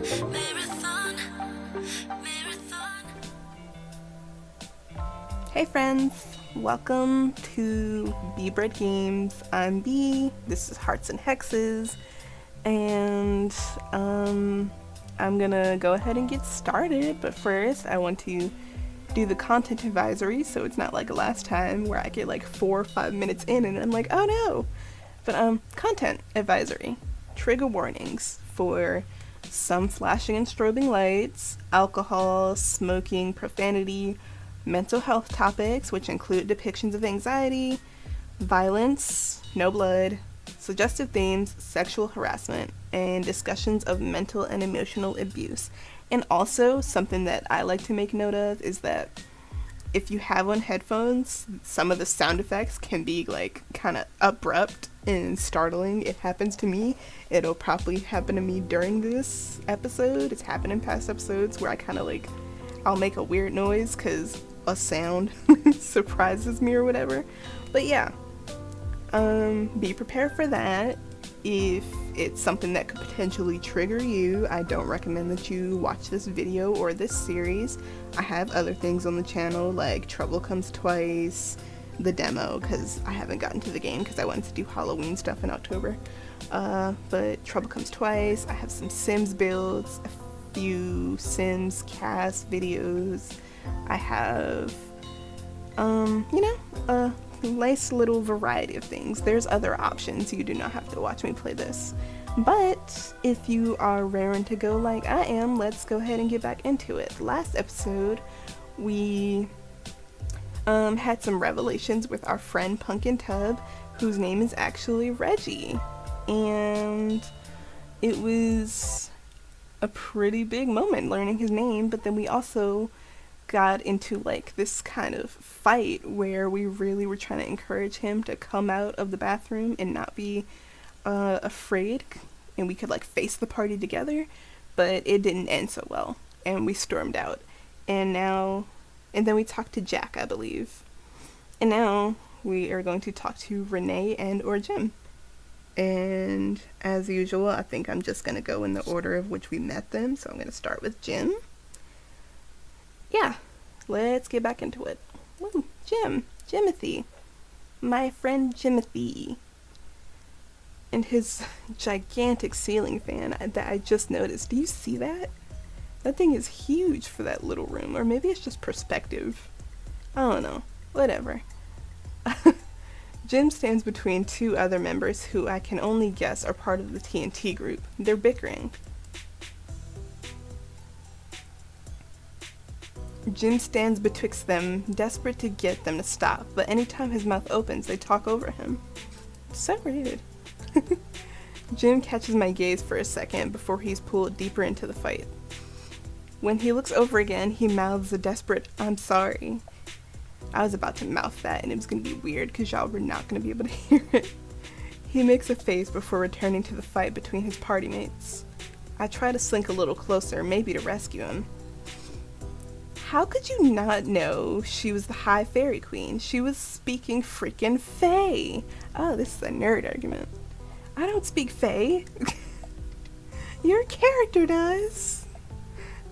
Marathon, marathon. Hey friends, welcome to beebreadgames. I'm Bee, this is Hearts and Hexes, and I'm gonna go ahead and get started, but first I want to do the content advisory so it's not like last time where I get like 4 or 5 minutes in and I'm like, oh no. But content advisory. Trigger warnings for some flashing and strobing lights, alcohol, smoking, profanity, mental health topics, which include depictions of anxiety, violence, no blood, suggestive themes, sexual harassment, and discussions of mental and emotional abuse. And also, something that I like to make note of is that if you have on headphones, some of the sound effects can be like kind of abrupt and startling. It happens to me. It'll probably happen to me during this episode. It's happened in past episodes where I kind of like, I'll make a weird noise because a sound surprises me or whatever. But yeah, be prepared for that. If it's something that could potentially trigger you, I don't recommend that you watch this video or this series. I have other things on the channel like Trouble Comes Twice, the demo, because I haven't gotten to the game because I wanted to do Halloween stuff in October. But Trouble Comes Twice, I have some Sims builds, a few Sims cast videos. I have, a nice little variety of things. There's other options. You do not have to watch me play this. But if you are raring to go like I am, let's go ahead and get back into it. Last episode, we had some revelations with our friend Pumpkin Tub, whose name is actually Reggie. And it was a pretty big moment learning his name, but then we also got into like this kind of fight where we really were trying to encourage him to come out of the bathroom and not be afraid, and we could like face the party together, but it didn't end so well and we stormed out. And then we talked to Jack, I believe, and now we are going to talk to Renee and or Jim. And as usual, I think I'm just going to go in the order of which we met them, so I'm going to start with Jim. Yeah, let's get back into it. Woo, Jimothy, my friend Jimothy, and his gigantic ceiling fan that I just noticed. Do you see that? That thing is huge for that little room, or maybe it's just perspective. I don't know, whatever. Jim stands between two other members who I can only guess are part of the TNT group. They're bickering. Jim stands betwixt them, desperate to get them to stop, but anytime his mouth opens, they talk over him. So rude. Jim catches my gaze for a second before he's pulled deeper into the fight. When he looks over again, he mouths a desperate, "I'm sorry." I was about to mouth that and it was going to be weird because y'all were not going to be able to hear it. He makes a face before returning to the fight between his party mates. I try to slink a little closer, maybe to rescue him. How could you not know she was the High Fairy Queen? She was speaking freaking Fae. Oh, this is a nerd argument. I don't speak Fae. Your character does.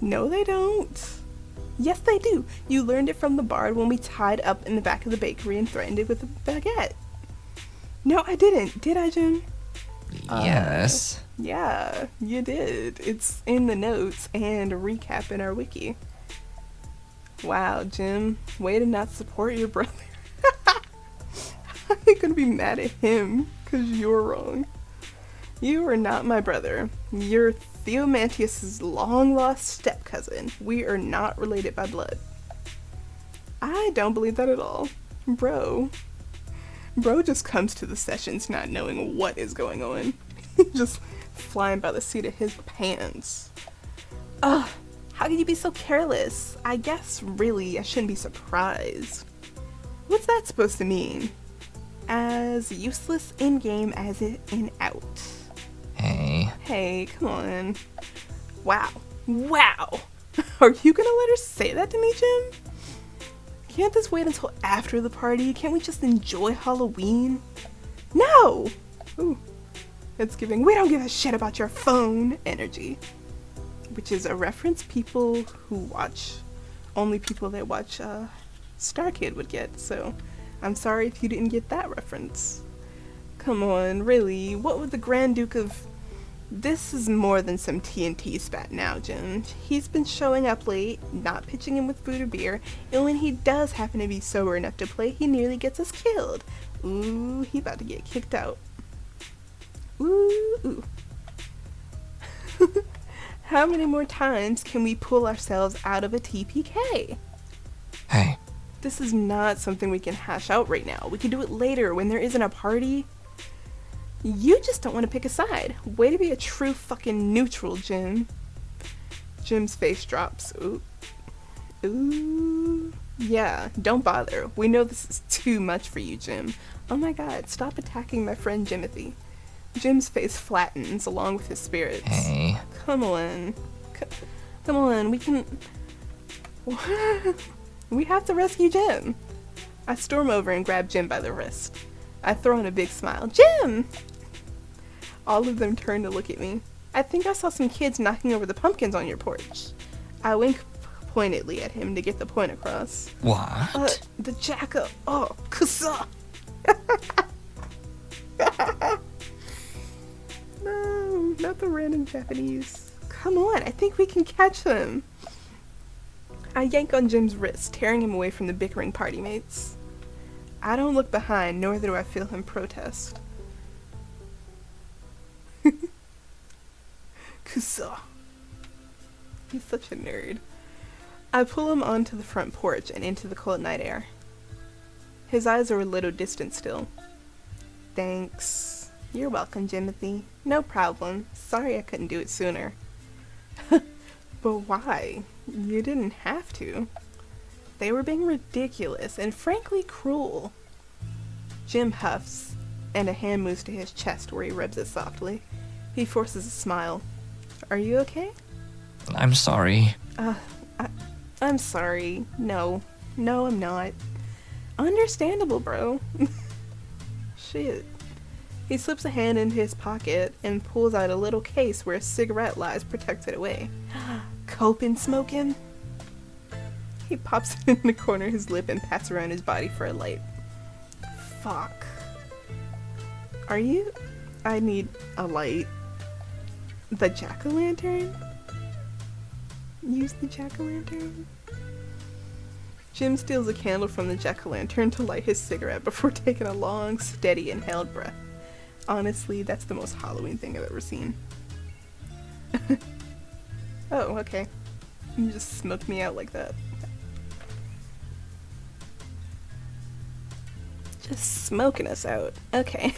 No, they don't. Yes, they do. You learned it from the bard when we tied up in the back of the bakery and threatened it with a baguette. No, I didn't. Did I, Jim? Yes. Yeah, you did. It's in the notes and a recap in our wiki. Wow, Jim, way to not support your brother. I'm gonna be mad at him because you're wrong. You are not my brother. You're Theomantius' long-lost step-cousin. We are not related by blood. I don't believe that at all. Bro just comes to the sessions not knowing what is going on. Just flying by the seat of his pants. Ugh. How can you be so careless? I guess, really, I shouldn't be surprised. What's that supposed to mean? As useless in-game as it in-out. Hey, come on. Wow. Are you gonna let her say that to me, Jim? Can't this wait until after the party? Can't we just enjoy Halloween? No! Ooh. It's giving, we don't give a shit about your phone energy. which is a reference people who watch, only people that watch Star Kid would get, so I'm sorry if you didn't get that reference. Come on, really, what would the Grand Duke of... This is more than some TNT spat now, Jim. He's been showing up late, not pitching in with food or beer, and when he does happen to be sober enough to play, he nearly gets us killed. Ooh, he about to get kicked out. Ooh. How many more times can we pull ourselves out of a TPK? Hey, This is not something we can hash out right now. We can do it later when there isn't a party. You just don't want to pick a side. Way to be a true fucking neutral, Jim. Jim's face drops. Ooh. Yeah, don't bother. We know this is too much for you, Jim. Oh my god, stop attacking my friend Jimothy. Jim's face flattens along with his spirits. hey. Come on. Come on, we can... We have to rescue Jim. I storm over and grab Jim by the wrist. I throw in a big smile. Jim! All of them turn to look at me. I think I saw some kids knocking over the pumpkins on your porch. I wink pointedly at him to get the point across. What? The jackal. Oh, kusa! No, not the random Japanese. Come on, I think we can catch them. I yank on Jim's wrist, tearing him away from the bickering party mates. I don't look behind, nor do I feel him protest. Kusa. He's such a nerd. I pull him onto the front porch and into the cold night air. His eyes are a little distant still. Thanks. You're welcome, Jimothy. No problem. Sorry I couldn't do it sooner. But why? You didn't have to. They were being ridiculous and frankly cruel. Jim huffs, and a hand moves to his chest where he rubs it softly. He forces a smile. Are you okay? I'm sorry. I'm sorry. No, I'm not. Understandable, bro. Shit. He slips a hand into his pocket and pulls out a little case where a cigarette lies protected away. Cope and smoking? He pops it in the corner of his lip and pats around his body for a light. Fuck. Are you? I need a light. The jack-o'-lantern? Use the jack-o'-lantern? Jim steals a candle from the jack-o'-lantern to light his cigarette before taking a long, steady, inhaled breath. Honestly, that's the most Halloween thing I've ever seen. Oh, okay. You just smoked me out like that. Just smoking us out. Okay.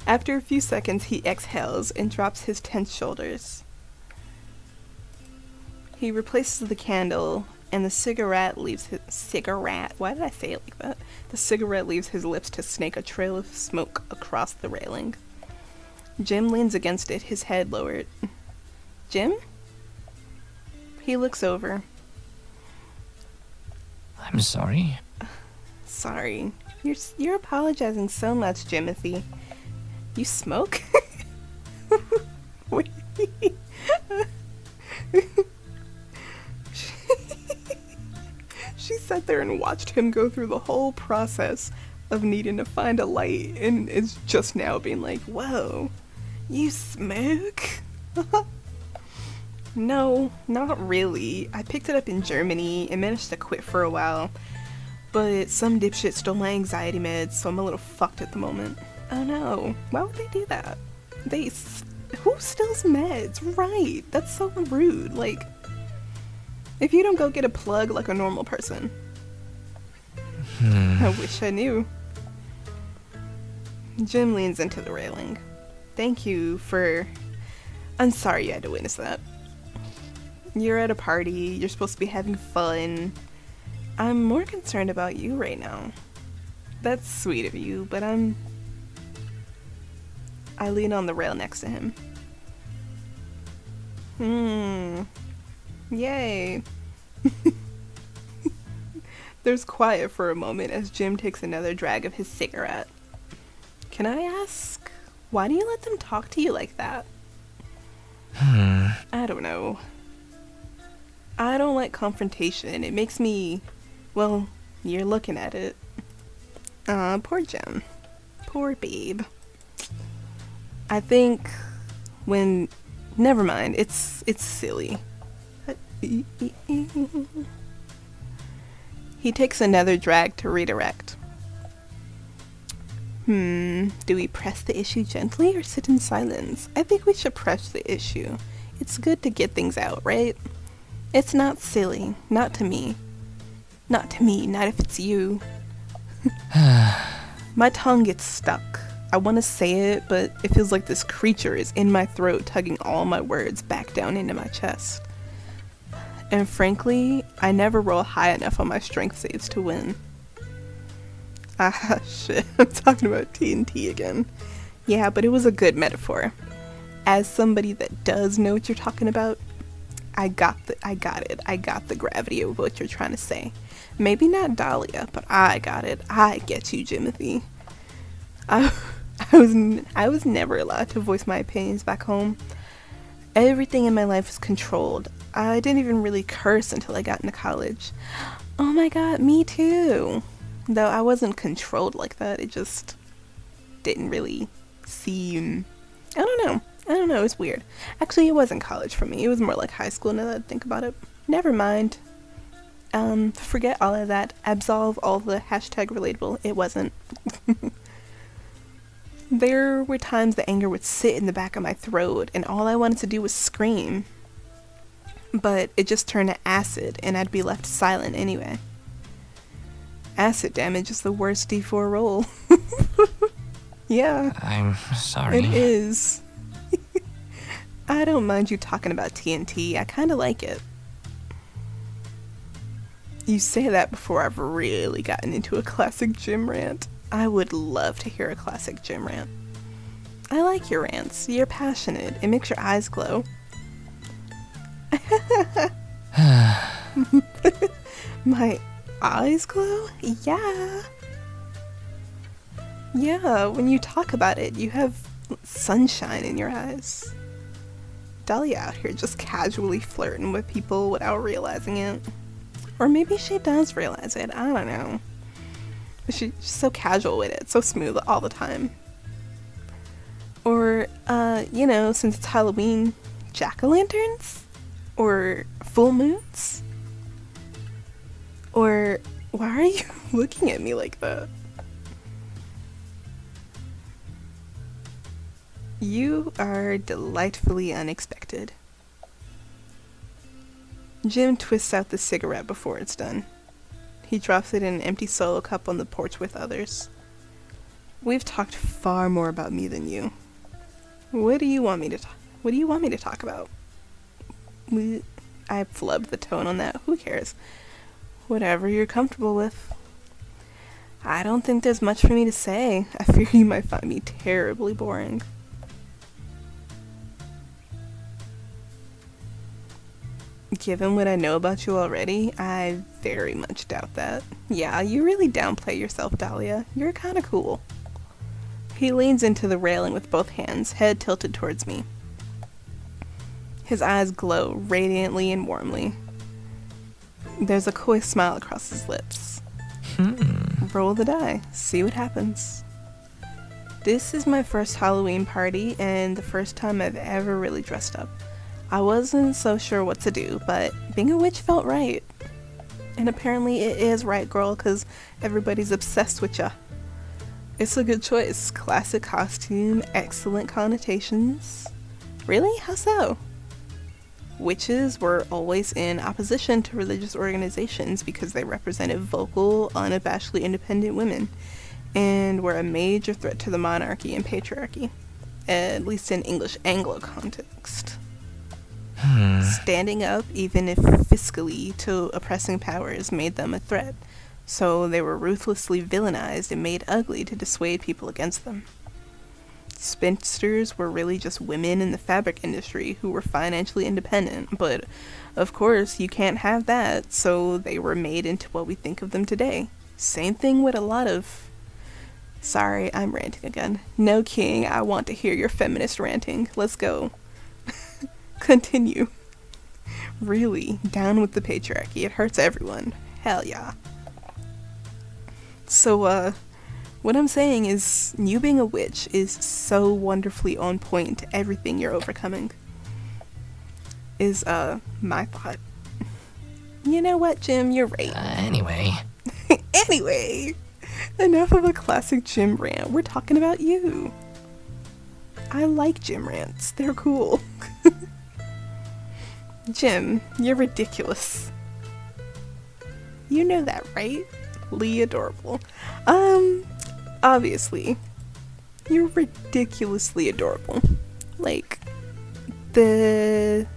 After a few seconds, he exhales and drops his tense shoulders. He replaces the candle, and the cigarette leaves his... Cigarette? Why did I say it like that? The cigarette leaves his lips to snake a trail of smoke across the railing. Jim leans against it, his head lowered. Jim? He looks over. I'm sorry. Sorry. You're apologizing so much, Jimothy. You smoke? Wait. She sat there and watched him go through the whole process of needing to find a light and is just now being like, whoa, you smoke? No, not really. I picked it up in Germany and managed to quit for a while, but some dipshit stole my anxiety meds, so I'm a little fucked at the moment. Oh no, why would they do that? Who steals meds? Right, that's so rude. Like, if you don't go get a plug like a normal person. I wish I knew. Jim leans into the railing. Thank you for... I'm sorry you had to witness that. You're at a party, you're supposed to be having fun. I'm more concerned about you right now. That's sweet of you, but I lean on the rail next to him. Yay. There's quiet for a moment as Jim takes another drag of his cigarette. Can I ask, why do you let them talk to you like that? I don't know. I don't like confrontation. It makes me, well, you're looking at it. Poor Jem. Poor babe. I think when, never mind, it's silly. He takes another drag to redirect. Do we press the issue gently or sit in silence? I think we should press the issue. It's good to get things out, right? It's not silly. Not to me. Not to me, not if it's you. My tongue gets stuck. I want to say it, but it feels like this creature is in my throat, tugging all my words back down into my chest. And frankly, I never roll high enough on my strength saves to win. Ah, shit, I'm talking about TNT again. Yeah, but it was a good metaphor. As somebody that does know what you're talking about, I got it. I got the gravity of what you're trying to say. Maybe not Dahlia, but I got it. I get you, Jimothy. I was never allowed to voice my opinions back home. Everything in my life was controlled. I didn't even really curse until I got into college. Oh my god, me too. Though I wasn't controlled like that, it just didn't really seem... I don't know, it's weird. Actually, it wasn't college for me. It was more like high school now that I think about it. Never mind. Forget all of that. Absolve all the hashtag relatable. It wasn't. There were times the anger would sit in the back of my throat and all I wanted to do was scream. But it just turned to acid and I'd be left silent anyway. Acid damage is the worst D4 roll. Yeah. I'm sorry. It is. I don't mind you talking about TNT. I kinda like it. You say that before I've really gotten into a classic gym rant. I would love to hear a classic gym rant. I like your rants. You're passionate. It makes your eyes glow. My eyes glow? Yeah. Yeah, when you talk about it, you have sunshine in your eyes. Dahlia out here just casually flirting with people without realizing it. Or maybe she does realize it, I don't know. But she's so casual with it, so smooth all the time. Or, since it's Halloween, jack-o'-lanterns? Or full moons? Or, why are you looking at me like that? You are delightfully unexpected. Jim twists out the cigarette before it's done. He drops it in an empty solo cup on the porch with others. We've talked far more about me than you. What do you want me to talk about? I flubbed the tone on that. Who cares? Whatever you're comfortable with. I don't think there's much for me to say. I fear you might find me terribly boring. Given what I know about you already, I very much doubt that. Yeah, you really downplay yourself, Dahlia. You're kinda cool. He leans into the railing with both hands, head tilted towards me. His eyes glow radiantly and warmly. There's a coy smile across his lips. Roll the die, see what happens. This is my first Halloween party and the first time I've ever really dressed up. I wasn't so sure what to do, but being a witch felt right. And apparently it is right, girl, because everybody's obsessed with ya. It's a good choice. Classic costume, excellent connotations. Really? How so? Witches were always in opposition to religious organizations because they represented vocal, unabashedly independent women, and were a major threat to the monarchy and patriarchy, at least in English Anglo context. Standing up, even if fiscally, to oppressing powers made them a threat, so they were ruthlessly villainized and made ugly to dissuade people against them. Spinsters were really just women in the fabric industry who were financially independent, but of course you can't have that, so they were made into what we think of them today. Same thing with a lot of... Sorry, I'm ranting again. No, King, I want to hear your feminist ranting. Let's go. Continue. Really, down with the patriarchy. It hurts everyone. Hell yeah. So, what I'm saying is, you being a witch is so wonderfully on point to everything you're overcoming. Is, my thought. You know what, Jim? You're right. Anyway, Anyway, enough of a classic Jim rant. We're talking about you. I like Jim rants. They're cool. Jim, you're ridiculous. You know that, right? Lee adorable. Obviously. You're ridiculously adorable. Like, the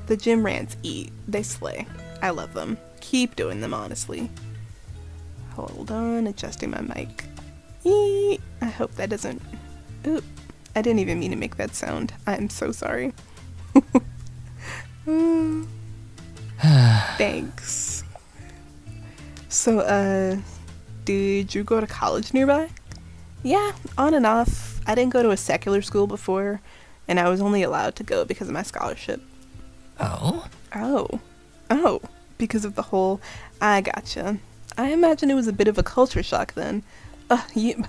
Jim rants eat. They slay. I love them. Keep doing them, honestly. Hold on, adjusting my mic. Eee! I hope that doesn't... Oop. I didn't even mean to make that sound. I'm so sorry. Thanks. So, did you go to college nearby? Yeah, on and off. I didn't go to a secular school before, and I was only allowed to go because of my scholarship. oh? Oh, because of the whole... I gotcha. I imagine it was a bit of a culture shock then. You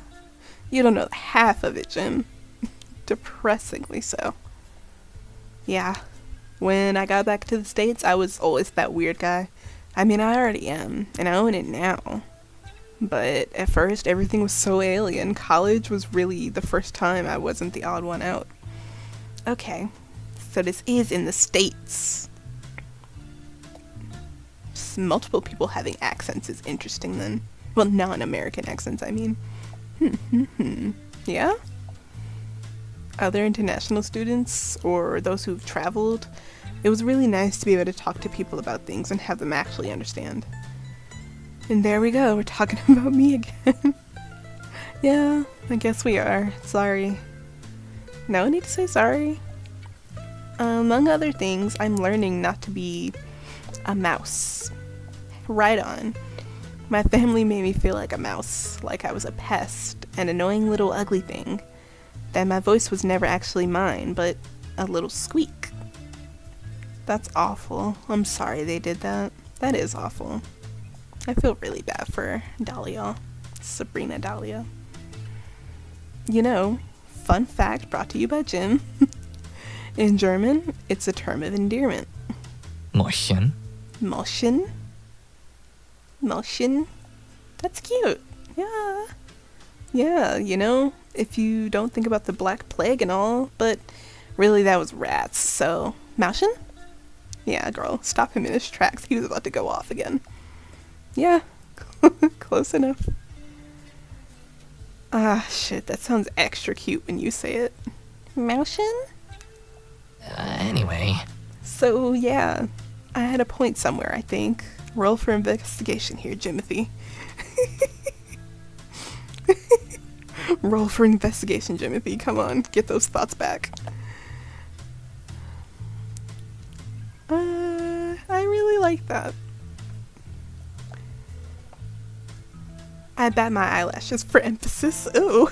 don't know half of it, Jim. Depressingly so. Yeah. When I got back to the States, I was always that weird guy. I mean, I already am, and I own it now. But at first, everything was so alien. College was really the first time I wasn't the odd one out. Okay, so this is in the States. Multiple people having accents is interesting then. Well, non-American accents, I mean. Yeah? Other international students, or those who've traveled, it was really nice to be able to talk to people about things and have them actually understand. And there we go, we're talking about me again. Yeah, I guess we are. Sorry. No need to say sorry. Among other things, I'm learning not to be a mouse. Right on. My family made me feel like a mouse, like I was a pest, an annoying little ugly thing. That my voice was never actually mine, but a little squeak. That's awful. I'm sorry they did that. That is awful. I feel really bad for Dahlia. Sabrina Dahlia. You know, fun fact brought to you by Jim. In German, it's a term of endearment. Mäuschen? Mäuschen? Mäuschen? That's cute. Yeah. Yeah, you know, if you don't think about the Black Plague and all, but really that was rats, so... Mäuschen? Yeah, girl, stop him in his tracks. He was about to go off again. Yeah, close enough. Ah, shit, that sounds extra cute when you say it. Mäuschen? Anyway, So, yeah, I had a point somewhere, I think. Roll for investigation here, Jimothy. Roll for investigation, Jimothy. Come on, get those thoughts back. I really like that. I bat my eyelashes for emphasis. Ooh.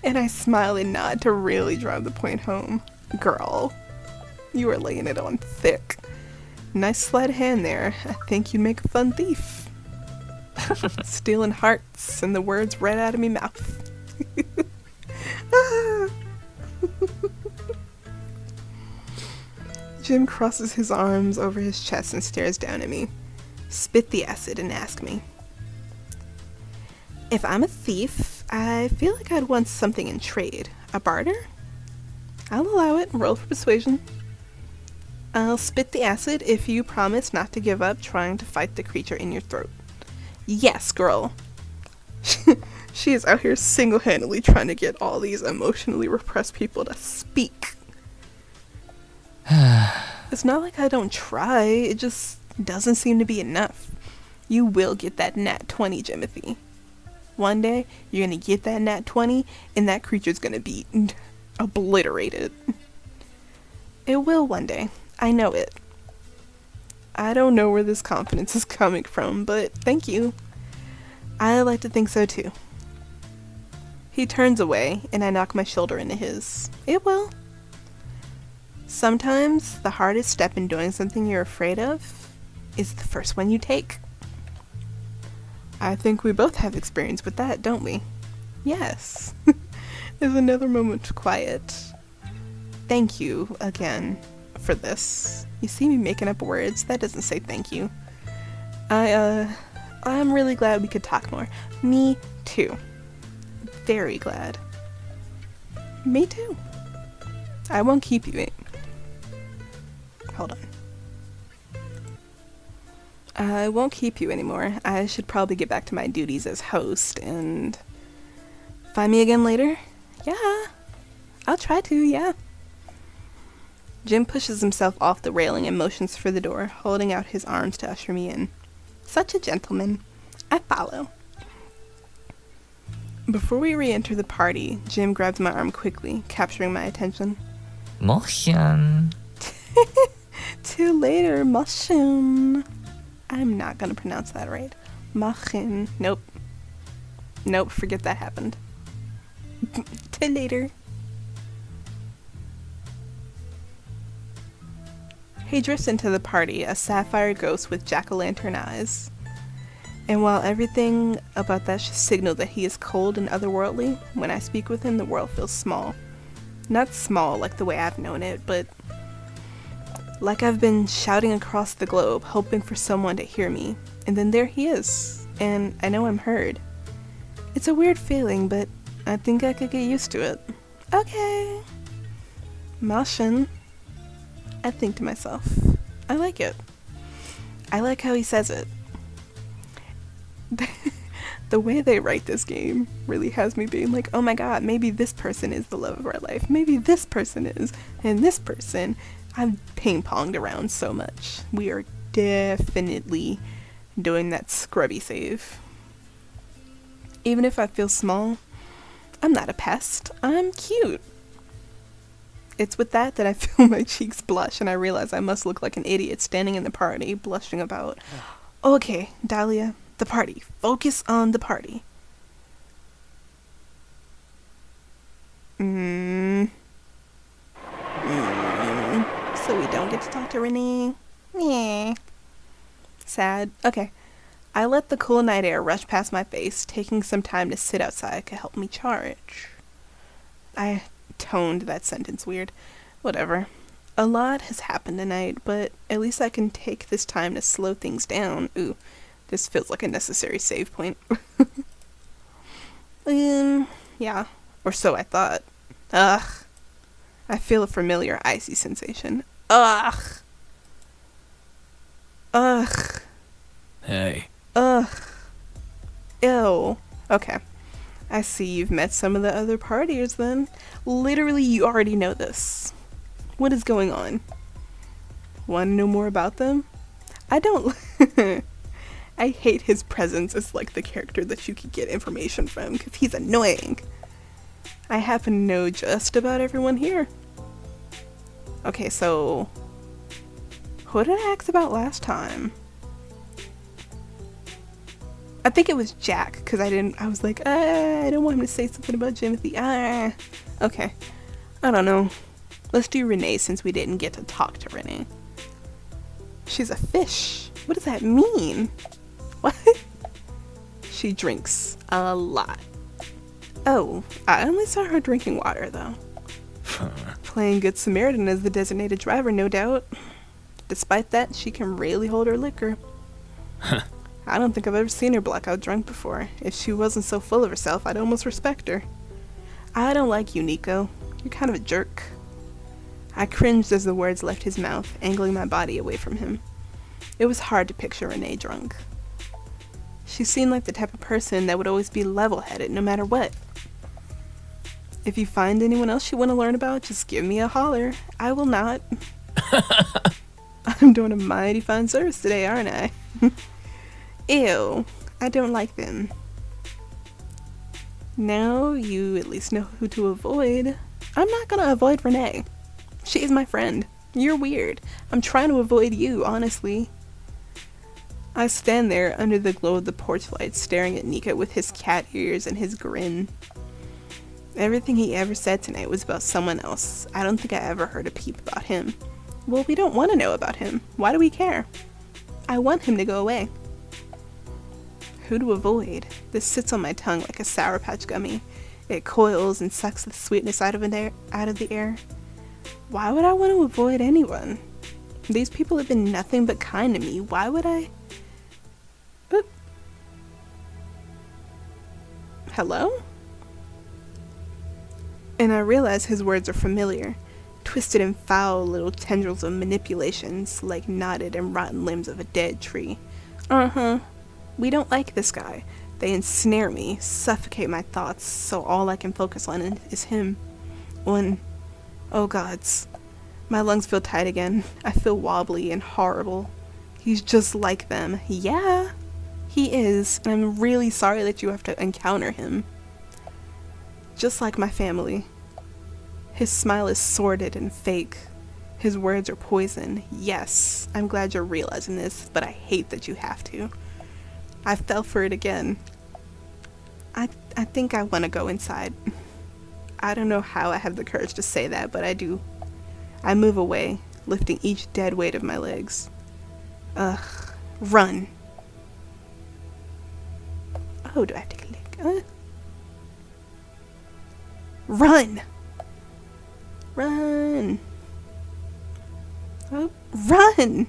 And I smile and nod to really drive the point home. Girl, you are laying it on thick. Nice sleight of hand there. I think you'd make a fun thief. Stealing hearts and the words right out of me mouth. Jim crosses his arms over his chest and stares down at me. Spit the acid and ask me. If I'm a thief, I feel like I'd want something in trade. A barter? I'll allow it. Roll for persuasion. I'll spit the acid if you promise not to give up trying to fight the creature in your throat. Yes, girl. She is out here single-handedly trying to get all these emotionally repressed people to speak. It's not like I don't try, it just doesn't seem to be enough. You will get that nat 20, Jimothy. One day, you're gonna get that nat 20, and that creature's gonna be obliterated. It will one day. I know it. I don't know where this confidence is coming from, but thank you. I like to think so too. He turns away, and I knock my shoulder into his. It will. Sometimes the hardest step in doing something you're afraid of is the first one you take. I think we both have experience with that, don't we? Yes. There's another moment of quiet. Thank you again for this. You see me making up words? That doesn't say thank you. I'm really glad we could talk more. Me too. Very glad. Me too. I won't keep you waiting. Hold on. I won't keep you anymore. I should probably get back to my duties as host and find me again later? Yeah. I'll try to, yeah. Jim pushes himself off the railing and motions for the door, holding out his arms to usher me in. Such a gentleman. I follow. Before we re-enter the party, Jim grabs my arm quickly, capturing my attention. Motion. Till later, Machin. I'm not gonna pronounce that right. Machin. Nope. Nope, forget that happened. Till later. He drifts into the party, a sapphire ghost with jack-o'-lantern eyes. And while everything about that should signal that he is cold and otherworldly, when I speak with him, the world feels small. Not small like the way I've known it, but like I've been shouting across the globe, hoping for someone to hear me. And then there he is, and I know I'm heard. It's a weird feeling, but I think I could get used to it. Okay. Mashin. I think to myself, I like it. I like how he says it. The way they write this game really has me being like, oh my god, maybe this person is the love of our life. Maybe this person is, and this person. I've ping-ponged around so much. We are definitely doing that scrubby save. Even if I feel small, I'm not a pest. I'm cute. It's with that I feel my cheeks blush and I realize I must look like an idiot standing in the party, blushing about, okay, Dahlia, the party. Focus on the party. So we don't get to talk to Renee? Yeah. Sad. Okay. I let the cool night air rush past my face, taking some time to sit outside could help me charge. I toned that sentence weird. Whatever. A lot has happened tonight, but at least I can take this time to slow things down. Ooh, this feels like a necessary save point. Yeah. Or so I thought. Ugh. I feel a familiar icy sensation. Ugh. Ugh. Hey. Ugh. Ew. Okay. I see you've met some of the other partiers then. Literally, you already know this. What is going on? Want to know more about them? I don't... I hate his presence as like the character that you could get information from because he's annoying. I happen to know just about everyone here. Okay, so... Who did I ask about last time? I think it was Jack, because I was like, I don't want him to say something about Jimothy. Okay. I don't know. Let's do Renee since we didn't get to talk to Renee. She's a fish. What does that mean? What? She drinks a lot. Oh, I only saw her drinking water, though. Playing Good Samaritan as the designated driver, no doubt. Despite that, she can really hold her liquor. I don't think I've ever seen her blackout drunk before. If she wasn't so full of herself, I'd almost respect her. I don't like you, Nico. You're kind of a jerk. I cringed as the words left his mouth, angling my body away from him. It was hard to picture Renee drunk. She seemed like the type of person that would always be level-headed no matter what. If you find anyone else you want to learn about, just give me a holler. I will not. I'm doing a mighty fine service today, aren't I? Ew, I don't like them. Now you at least know who to avoid. I'm not gonna avoid Renee. She is my friend. You're weird. I'm trying to avoid you, honestly. I stand there under the glow of the porch light, staring at Nika with his cat ears and his grin. Everything he ever said tonight was about someone else. I don't think I ever heard a peep about him. Well, we don't want to know about him. Why do we care? I want him to go away. Who to avoid? This sits on my tongue like a Sour Patch gummy. It coils and sucks the sweetness out of the air. Why would I want to avoid anyone? These people have been nothing but kind to me. Why would I? Boop. Hello? And I realize his words are familiar, twisted and foul little tendrils of manipulations, like knotted and rotten limbs of a dead tree. We don't like this guy. They ensnare me, suffocate my thoughts, so all I can focus on is him. Oh gods. My lungs feel tight again. I feel wobbly and horrible. He's just like them. Yeah, he is, and I'm really sorry that you have to encounter him. Just like my family. His smile is sordid and fake. His words are poison. Yes, I'm glad you're realizing this, but I hate that you have to. I fell for it again. I think I want to go inside. I don't know how I have the courage to say that, but I do. I move away, lifting each dead weight of my legs. Run. Oh, do I have to click? Run! Run! Oh, run!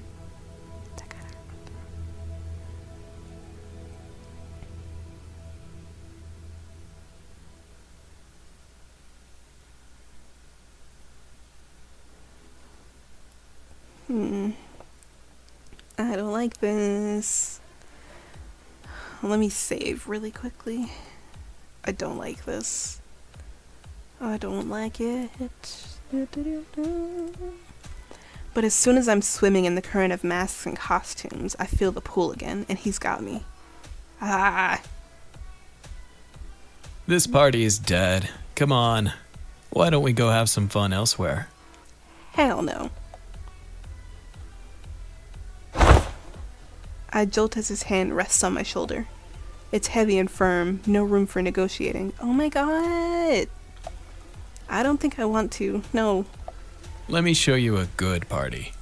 I don't like this. Let me save really quickly. I don't like this. I don't like it. But as soon as I'm swimming in the current of masks and costumes, I feel the pull again, and he's got me. Ah! This party is dead. Come on. Why don't we go have some fun elsewhere? Hell no. I jolt as his hand rests on my shoulder. It's heavy and firm, no room for negotiating. Oh my god! I don't think I want to, no. Let me show you a good party.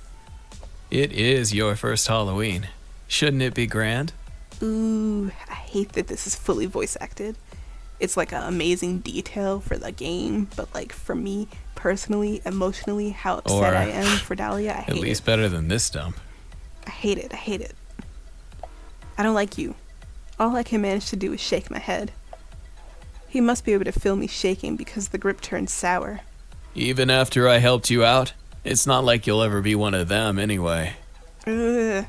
It is your first Halloween. Shouldn't it be grand? Ooh, I hate that this is fully voice acted. It's like an amazing detail for the game, but like for me, personally, emotionally, how upset Or I am for Dahlia, I hate At least it. better than this dump. I hate it, I hate it. I don't like you. All I can manage to do is shake my head. He must be able to feel me shaking because the grip turned sour. Even after I helped you out, it's not like you'll ever be one of them anyway. Ugh.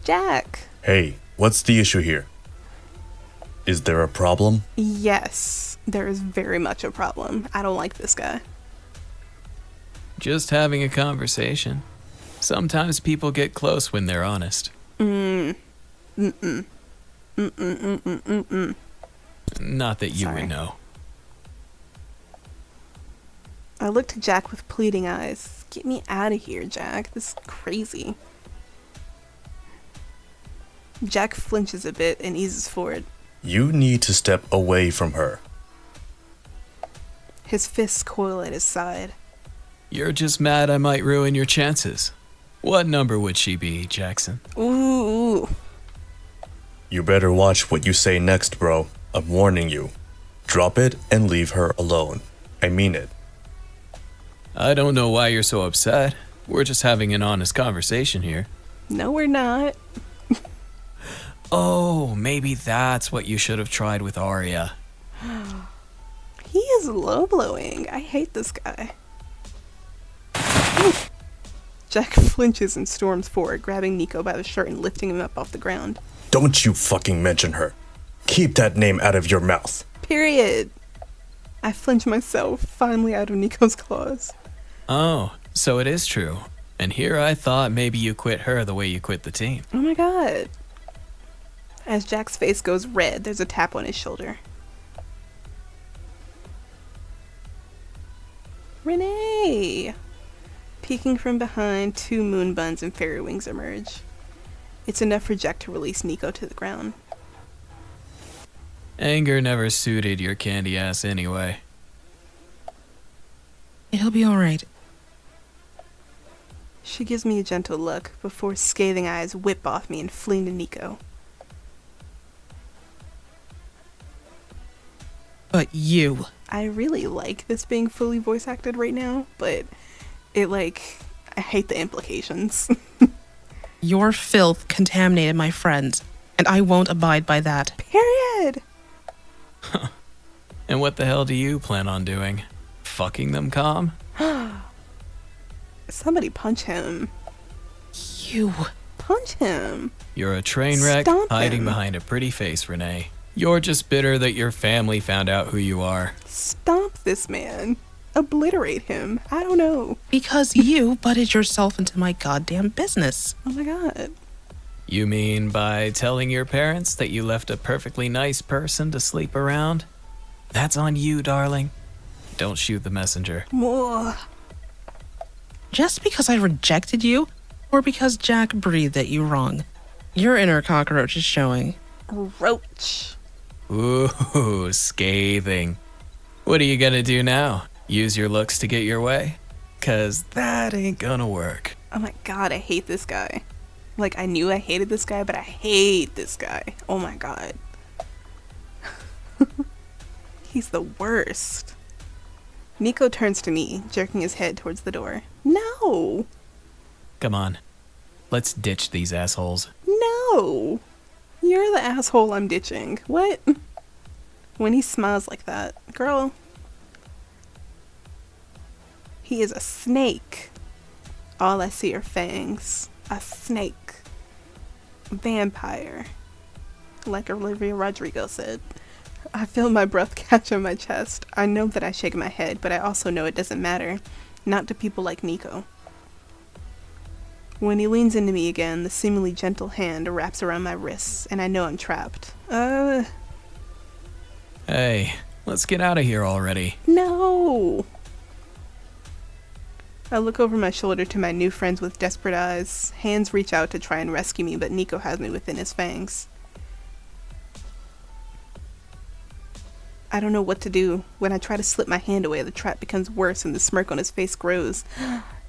Jack! Hey, what's the issue here? Is there a problem? Yes, there is very much a problem. I don't like this guy. Just having a conversation. Sometimes people get close when they're honest. Not that you Sorry. would know. I look to Jack with pleading eyes. Get me out of here, Jack. This is crazy. Jack flinches a bit and eases forward. You need to step away from her. His fists coil at his side. You're just mad I might ruin your chances. What number would she be, Jackson? Ooh. You better watch what you say next, bro. I'm warning you. Drop it and leave her alone. I mean it. I don't know why you're so upset. We're just having an honest conversation here. No, we're not. Oh, maybe that's what you should have tried with Arya. He is low blowing. I hate this guy. Jack flinches and storms forward, grabbing Nico by the shirt and lifting him up off the ground. Don't you fucking mention her. Keep that name out of your mouth. Period. I flinch myself, finally out of Nico's claws. Oh, so it is true. And here I thought maybe you quit her the way you quit the team. Oh my god. As Jack's face goes red, there's a tap on his shoulder. Renee! Peeking from behind, two moon buns and fairy wings emerge. It's enough for Jack to release Nico to the ground. Anger never suited your candy ass anyway. It'll be alright. She gives me a gentle look before scathing eyes whip off me and flee to Nico. But you. I really like this being fully voice acted right now, but I hate the implications. Your filth contaminated my friends, and I won't abide by that. Period. And what the hell do you plan on doing? Fucking them calm? Somebody punch him. You. Punch him. You're a train wreck Stomp hiding him. behind a pretty face, Renee. You're just bitter that your family found out who you are. Stomp this man. Obliterate him. I don't know. Because you butted yourself into my goddamn business. Oh my god. You mean by telling your parents that you left a perfectly nice person to sleep around? That's on you, darling. Don't shoot the messenger. Whoa. Just because I rejected you, or because Jack breathed at you wrong. Your inner cockroach is showing. Roach. Ooh, scathing. What are you gonna do now? Use your looks to get your way? 'Cause that ain't gonna work. Oh my god, I hate this guy. Like, I knew I hated this guy, but I hate this guy. Oh my god. He's the worst. Nico turns to me, jerking his head towards the door. No! Come on. Let's ditch these assholes. No! You're the asshole I'm ditching. What? When he smiles like that, girl. He is a snake. All I see are fangs. A snake. Vampire. Like Olivia Rodrigo said. I feel my breath catch on my chest. I know that I shake my head, but I also know it doesn't matter. Not to people like Nico. When he leans into me again, the seemingly gentle hand wraps around my wrists, and I know I'm trapped. Hey, let's get out of here already. No! I look over my shoulder to my new friends with desperate eyes. Hands reach out to try and rescue me, but Nico has me within his fangs. I don't know what to do. When I try to slip my hand away, the trap becomes worse and the smirk on his face grows.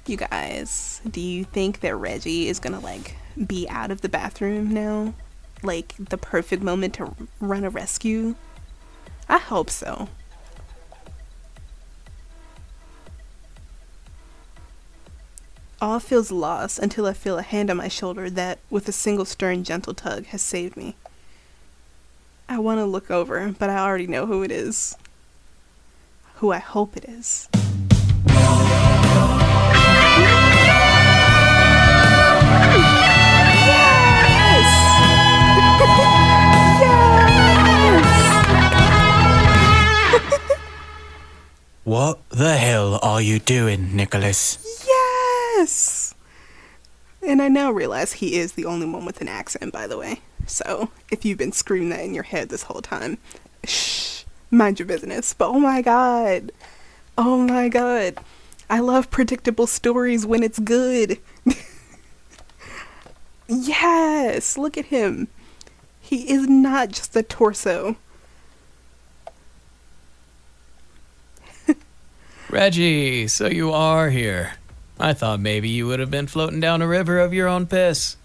You guys, do you think that Reggie is gonna, be out of the bathroom now? Like, the perfect moment to run a rescue? I hope so. All feels lost until I feel a hand on my shoulder that, with a single stern, gentle tug, has saved me. I want to look over, but I already know who it is. Who I hope it is. What the hell are you doing, Nicholas? Yes! And I now realize he is the only one with an accent, by the way. So, if you've been screaming that in your head this whole time, shh, mind your business. But oh my god. Oh my god. I love predictable stories when it's good. Yes! Look at him. He is not just a torso. Reggie, so you are here. I thought maybe you would have been floating down a river of your own piss.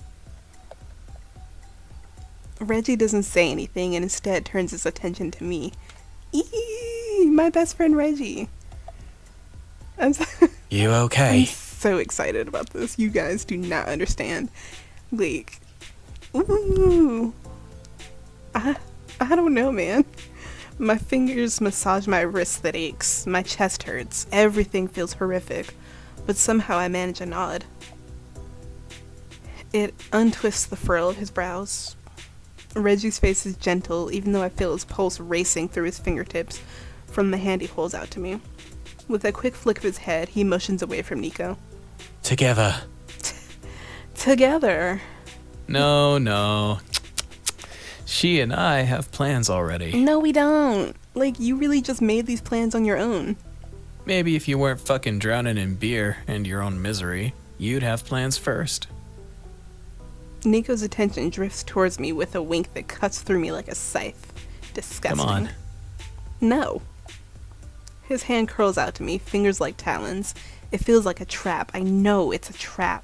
Reggie doesn't say anything and instead turns his attention to me. Eee, my best friend Reggie. You I'm okay? so excited about this. You guys do not understand. Like, ooh. I don't know, man. My fingers massage my wrist that aches. My chest hurts. Everything feels horrific. But somehow I manage a nod. It untwists the furrow of his brows. Reggie's face is gentle, even though I feel his pulse racing through his fingertips from the hand he holds out to me. With a quick flick of his head, he motions away from Nico. Together. Together. No. She and I have plans already. No, we don't. Like, you really just made these plans on your own. Maybe if you weren't fucking drowning in beer and your own misery, you'd have plans first. Nico's attention drifts towards me with a wink that cuts through me like a scythe. Disgusting. Come on. No. His hand curls out to me, fingers like talons. It feels like a trap. I know it's a trap.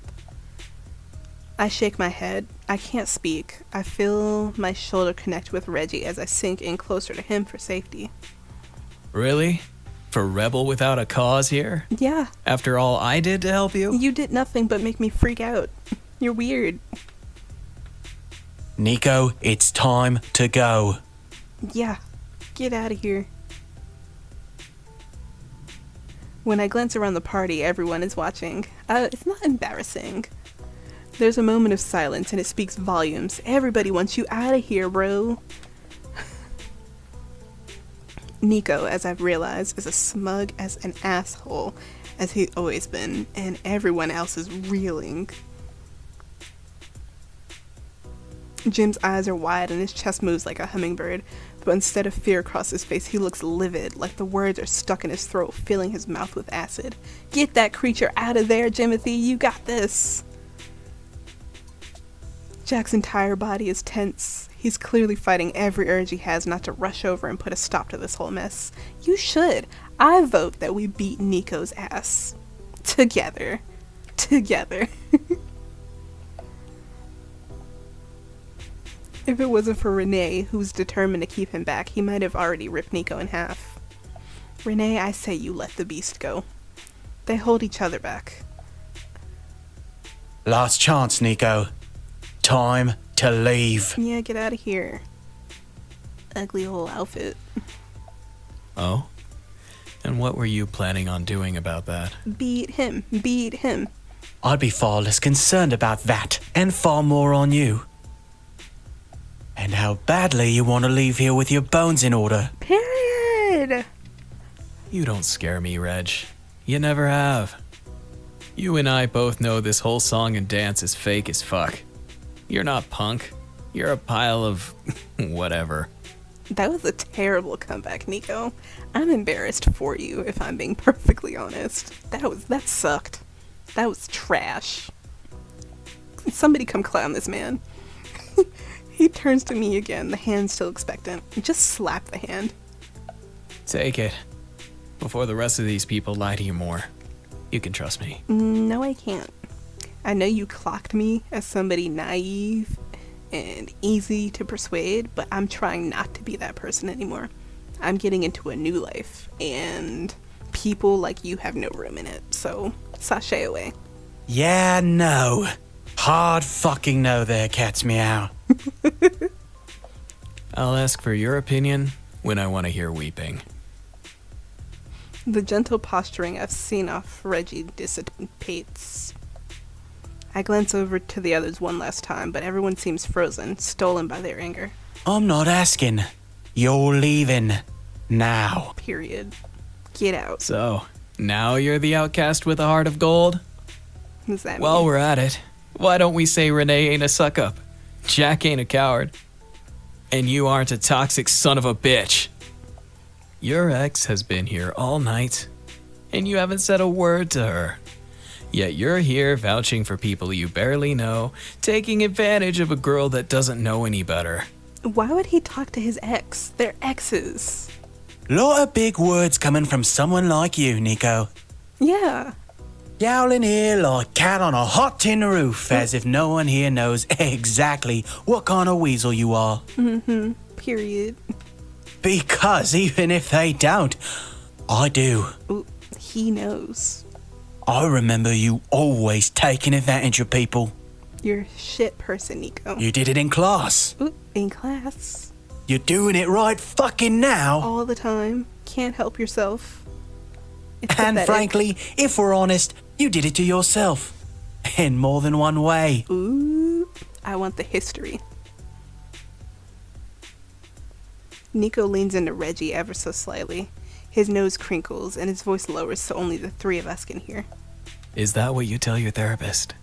I shake my head. I can't speak. I feel my shoulder connect with Reggie as I sink in closer to him for safety. Really? For rebel without a cause here? Yeah, After all I did to help you? you did nothing but make me freak out. You're weird. Nico, it's time to go. Yeah, get out of here. When I glance around the party, everyone is watching. It's not embarrassing. There's a moment of silence and it speaks volumes. Everybody wants you out of here, bro. Nico, as I've realized, is as smug as an asshole as he's always been, and everyone else is reeling. Jim's eyes are wide and his chest moves like a hummingbird, but instead of fear across his face, he looks livid, like the words are stuck in his throat, filling his mouth with acid. Get that creature out of there, Jimothy, you got this! Jack's entire body is tense. He's clearly fighting every urge he has not to rush over and put a stop to this whole mess. You should. I vote that we beat Nico's ass. Together. Together. If it wasn't for Renee, who's determined to keep him back, he might have already ripped Nico in half. Renee, I say you let the beast go. They hold each other back. Last chance, Nico. Time to leave. Yeah, get out of here. Ugly old outfit. Oh? And what were you planning on doing about that? Beat him. Beat him. I'd be far less concerned about that, and far more on you. And how badly you want to leave here with your bones in order. Period. You don't scare me, Reg. You never have. You and I both know this whole song and dance is fake as fuck. You're not punk. You're a pile of whatever. That was a terrible comeback, Nico. I'm embarrassed for you, if I'm being perfectly honest. That sucked. That was trash. Somebody come clown this man. He turns to me again, the hand still expectant. Just slap the hand. Take it. Before the rest of these people lie to you more. You can trust me. No, I can't. I know you clocked me as somebody naive and easy to persuade, but I'm trying not to be that person anymore. I'm getting into a new life, and people like you have no room in it, so sashay away. Yeah, no. Hard fucking no there, cat's meow. I'll ask for your opinion when I want to hear weeping. The gentle posturing I've seen off Reggie dissipates. I glance over to the others one last time, but everyone seems frozen, stolen by their anger. I'm not asking. You're leaving. Now. Period. Get out. So, now you're the outcast with a heart of gold? What does that While mean? we're at it, why don't we say Renee ain't a suck-up? Jack ain't a coward. And you aren't a toxic son of a bitch. Your ex has been here all night, and you haven't said a word to her. Yet you're here vouching for people you barely know, taking advantage of a girl that doesn't know any better. Why would he talk to his ex? They're exes. Lot of big words coming from someone like you, Nico. Yeah. Yowling here like cat on a hot tin roof, as if no one here knows exactly what kind of weasel you are. Period. Because even if they don't, I do. Ooh, he knows. I remember you always taking advantage of people. You're a shit person, Nico. You did it in class. Ooh, in class. You're doing it right fucking now. All the time. Can't help yourself. It's And pathetic. frankly, if we're honest, you did it to yourself. In more than one way. Ooh, I want the history. Nico leans into Reggie ever so slightly. His nose crinkles and his voice lowers so only the three of us can hear. Is that what you tell your therapist?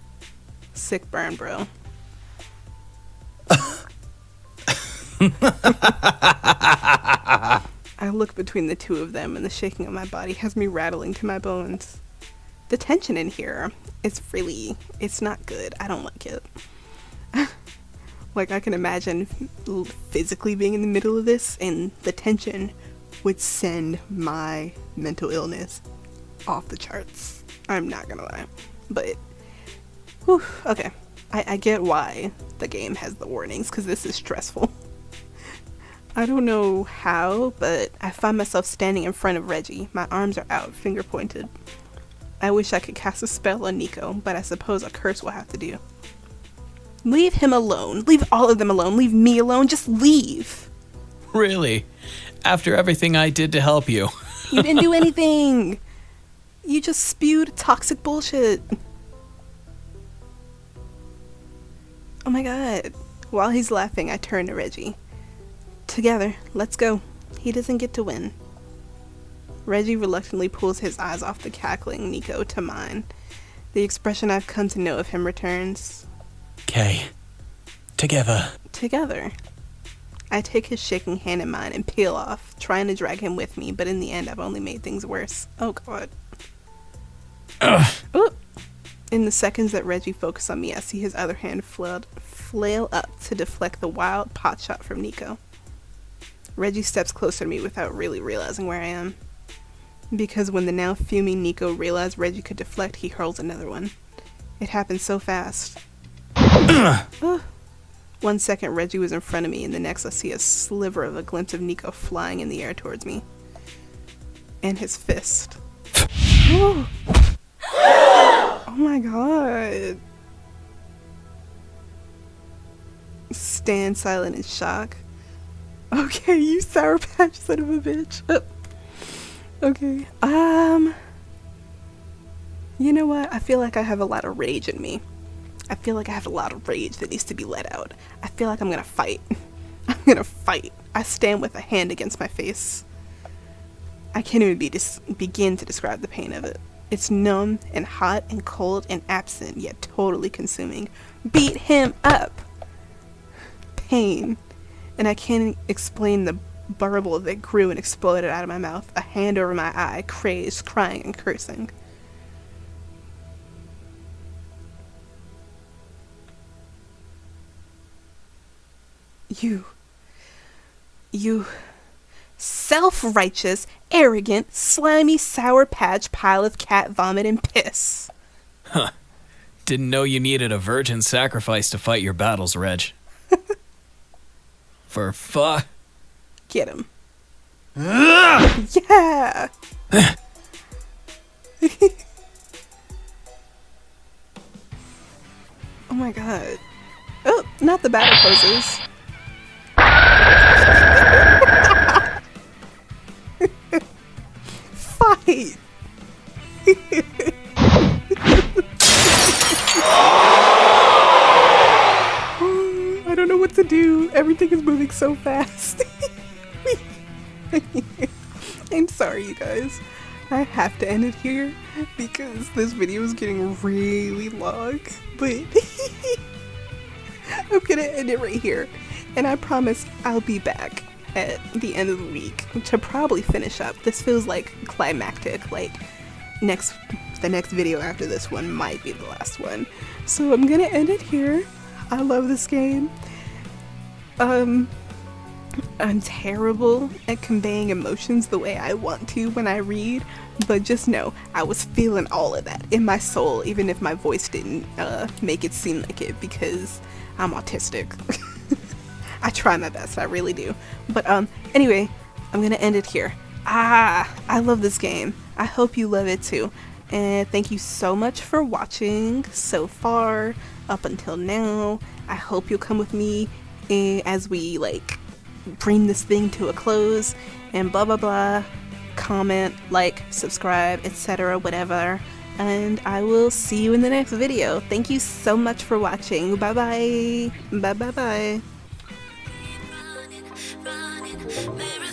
Sick burn, bro. I look between the two of them and the shaking of my body has me rattling to my bones. The tension in here, it's not good. I don't like it. Like, I can imagine physically being in the middle of this, and the tension would send my mental illness off the charts. I'm not gonna lie. But, whew, okay. I get why the game has the warnings, because this is stressful. I don't know how, but I find myself standing in front of Reggie. My arms are out, finger pointed. I wish I could cast a spell on Nico, but I suppose a curse will have to do. Leave him alone. Leave all of them alone. Leave me alone. Just leave. Really? After everything I did to help you. You didn't do anything. You just spewed toxic bullshit. Oh my god. While he's laughing, I turn to Reggie. Together, let's go. He doesn't get to win. Reggie reluctantly pulls his eyes off the cackling Nico to mine. The expression I've come to know of him returns. Okay. Together. Together. I take his shaking hand in mine and peel off, trying to drag him with me, but in the end I've only made things worse. Oh god. Ooh. In the seconds that Reggie focuses on me, I see his other hand flail up to deflect the wild pot shot from Nico. Reggie steps closer to me without really realizing where I am. Because when the now fuming Nico realized Reggie could deflect, he hurls another one. It happened so fast. 1 second Reggie was in front of me, and the next I see a sliver of a glimpse of Nico flying in the air towards me. And his fist. Oh my god. Stand silent in shock. Okay, you Sour Patch son of a bitch. Okay, you know what? I feel like I have a lot of rage in me. I feel like I have a lot of rage that needs to be let out. I feel like I'm gonna fight. I'm gonna fight. I stand with a hand against my face. I can't even begin to describe the pain of it. It's numb and hot and cold and absent, yet totally consuming. Beat him up! Pain. And I can't explain the burble that grew and exploded out of my mouth, a hand over my eye, crazed, crying and cursing. You self-righteous, arrogant, slimy, Sour Patch pile of cat vomit and piss. Huh. Didn't know you needed a virgin sacrifice to fight your battles, Reg. For fuck. Get him. Yeah! Oh my god. Oh, not the battle poses. Fight! I don't know what to do. Everything is moving so fast. I'm sorry, you guys. I have to end it here because this video is getting really long, but I'm gonna end it right here, and I promise I'll be back at the end of the week to probably finish up. This feels like climactic, like the next video after this one might be the last one. So I'm gonna end it here. I love this game. I'm terrible at conveying emotions the way I want to when I read, but just know I was feeling all of that in my soul, even if my voice didn't make it seem like it, because I'm autistic. I try my best, I really do. But anyway, I'm gonna end it here. I love this game. I hope you love it too. And thank you so much for watching so far up until now. I hope you'll come with me as we bring this thing to a close and blah blah blah. Comment, like, subscribe, etc., whatever. And I will see you in the next video. Thank you so much for watching. Bye bye. Bye bye bye. running,